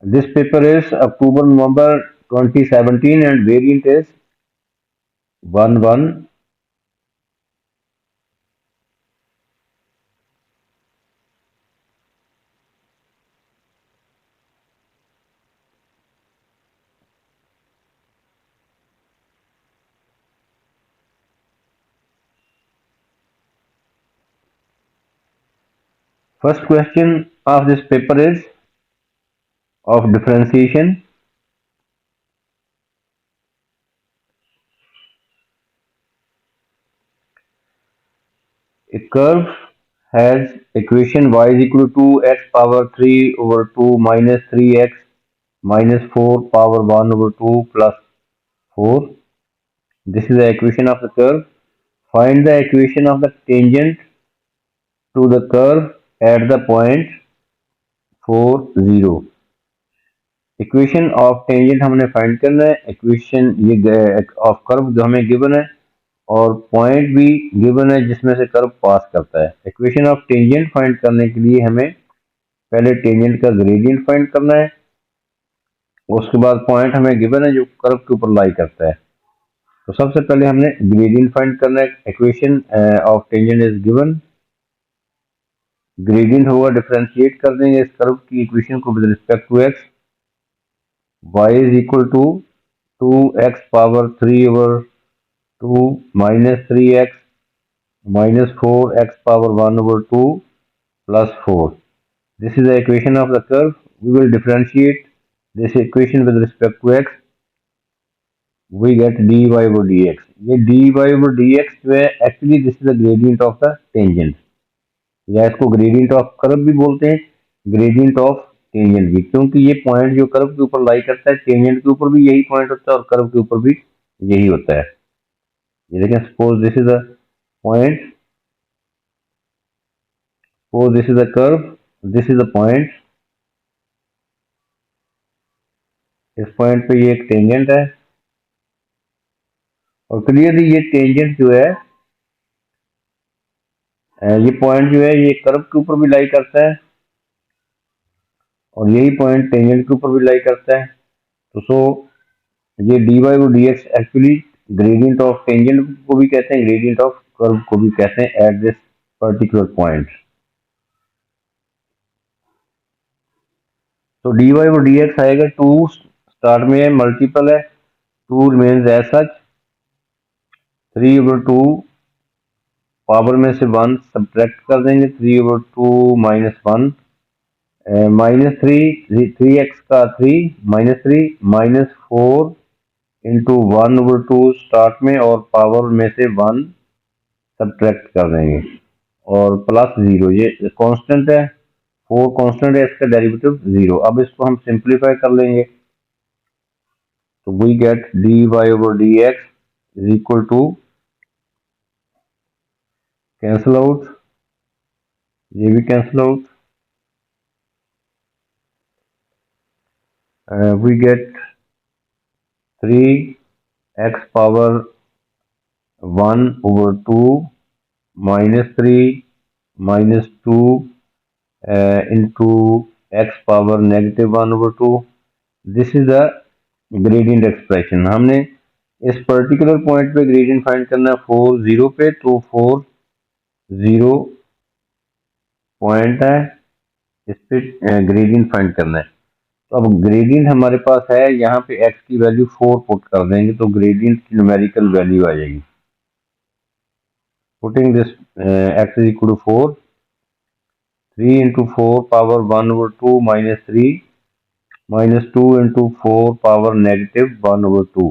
This paper is October-November 2017 and variant is 11. First question of this paper is of differentiation. A curve has equation y is equal to x power 3 over 2 minus 3x minus 4 power 1 over 2 plus 4. This is the equation of the curve. Find the equation of the tangent to the curve at the point 4 0. Equation of tangent हमने find करना है, equation ये of curve जो हमें given है और point भी given है जिसमें से कर्व पास करता है। इक्वेशन ऑफ टेंजेंट फाइंड करने के लिए हमें पहले टेंजेंट का ग्रेडियंट फाइंड करना है, उसके बाद पॉइंट हमें गिवन है जो कर्व के ऊपर लाई करता है। तो सबसे पहले हमने ग्रेडियंट फाइंड करना है। Equation of tangent is given, gradient होगा, डिफरेंशिएट कर देंगे इस कर्व की इक्वेशन को with respect to x. y is equal to 2x power 3 over 2 minus 3x minus 4x power 1 over 2 plus 4. This is the equation of the curve. We will differentiate this equation with respect to x. We get dy over dx. ये dy over dx जो है actually this is the gradient of the tangent, या इसको gradient of curve भी बोलते हैं, gradient of tangent भी, क्योंकि ये पॉइंट जो कर्व के ऊपर लाई करता है टेंजेंट के ऊपर भी यही पॉइंट होता है और कर्व के ऊपर भी यही होता है। ये देखें, suppose this is a point, suppose this is a curve, this is a point, इस पॉइंट पे ये एक टेंजेंट है और क्लियरली ये टेंजेंट जो है ये पॉइंट जो है ये कर्व के ऊपर भी लाई करता है और यही पॉइंट टेंजेंट के ऊपर भी लाई करता है। तो सो ये dy और dx actually gradient of tangent को भी कहते हैं, ग्रेडियंट ऑफ कर्व को भी कहते हैं एट दिस पर्टिकुलर पॉइंट। तो dy और dx आएगा 2 स्टार्ट में है, मल्टीपल है, 2 remains as such, 3 over 2 power में से 1 सब्ट्रैक्ट कर देंगे, 3 over 2 minus 1 माइनस 3x का 3 minus 3 minus 4 into 1 over 2 start में और पावर में से 1 सब्ट्रैक्ट कर देंगे और प्लस 0, ये कांस्टेंट है, 4 कांस्टेंट है, इसका डेरिवेटिव 0। अब इसको हम सिंप्लीफाई कर लेंगे तो we get dy over dx is equal to, cancel out, ये भी cancel out, we get 3x power 1 over 2 minus 3 minus 2 into x power negative 1 over 2. This is the gradient expression. हमने इस पर्टिकुलर पॉइंट पे gradient find करना है 4 0 पे, तो 4 0 point है, इस पे ग्रेडियंट फाइंड करना है। तो अब ग्रेडियंट हमारे पास है, यहाँ पे x की वैल्यू 4 पुट कर देंगे तो ग्रेडियंट की न्यूमेरिकल वैल्यू आ जाएगी। Putting this x is equal to 4, 3 into 4 power 1 over 2 minus 3 minus 2 into 4 power negative 1 over 2,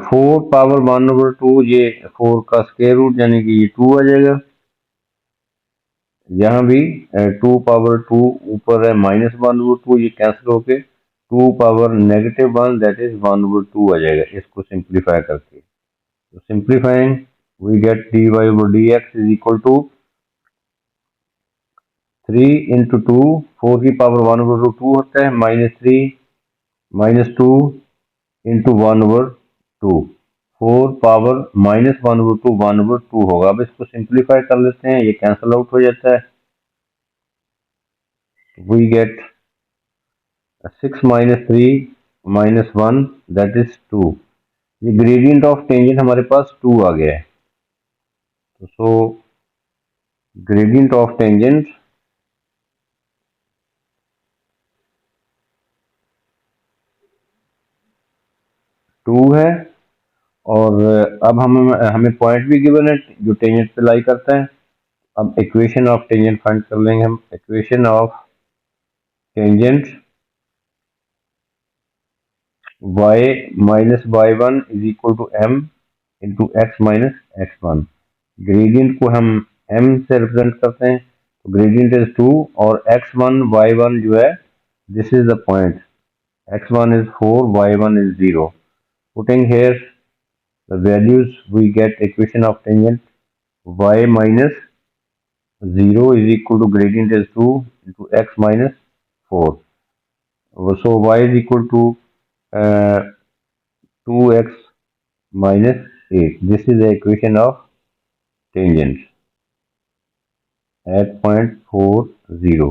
4 power 1 over 2, ये 4 का स्क्वायर रूट यानी कि ये 2 आ जाएगा। यहाँ भी 2 पावर 2 ऊपर है माइनस 1 over 2, ये कैंसिल होके 2 power negative 1 that is 1 over 2 आ जाएगा इसको सिंप्लीफाई करके। तो simplifying we get dy over dx is equal to 3 into 2, 4 की पावर 1 over 2 होता है, minus 3 minus 2 into 1 over 2, 4 power -1/2 1/2 होगा। अब इसको सिंप्लीफाई कर लेते हैं, ये कैंसल आउट हो जाता है। We get 6 - 3 - 1 that is 2। ये ग्रेडियंट ऑफ टेंजेंट हमारे पास 2 आ गया है। तो सो ग्रेडियंट ऑफ टेंजेंट 2 है। और अब हमें पॉइंट भी गिवन है जो टेंजेंट पे लाई करता है। अब इक्वेशन ऑफ टेंजेंट फाइंड कर लेंगे हम। Equation of tangent y - y1 is equal to m into x minus x1। Gradient को हम m से रिप्रेजेंट करते हैं, तो ग्रेडियंट इज 2 और x1 y1 जो है this is the point. x1 is 4, y1 is 0. Putting here the values, we get equation of tangent y minus 0 is equal to gradient is 2 into x minus 4. So y is equal to uh, 2x minus 8. This is the equation of tangent at point 4, 0.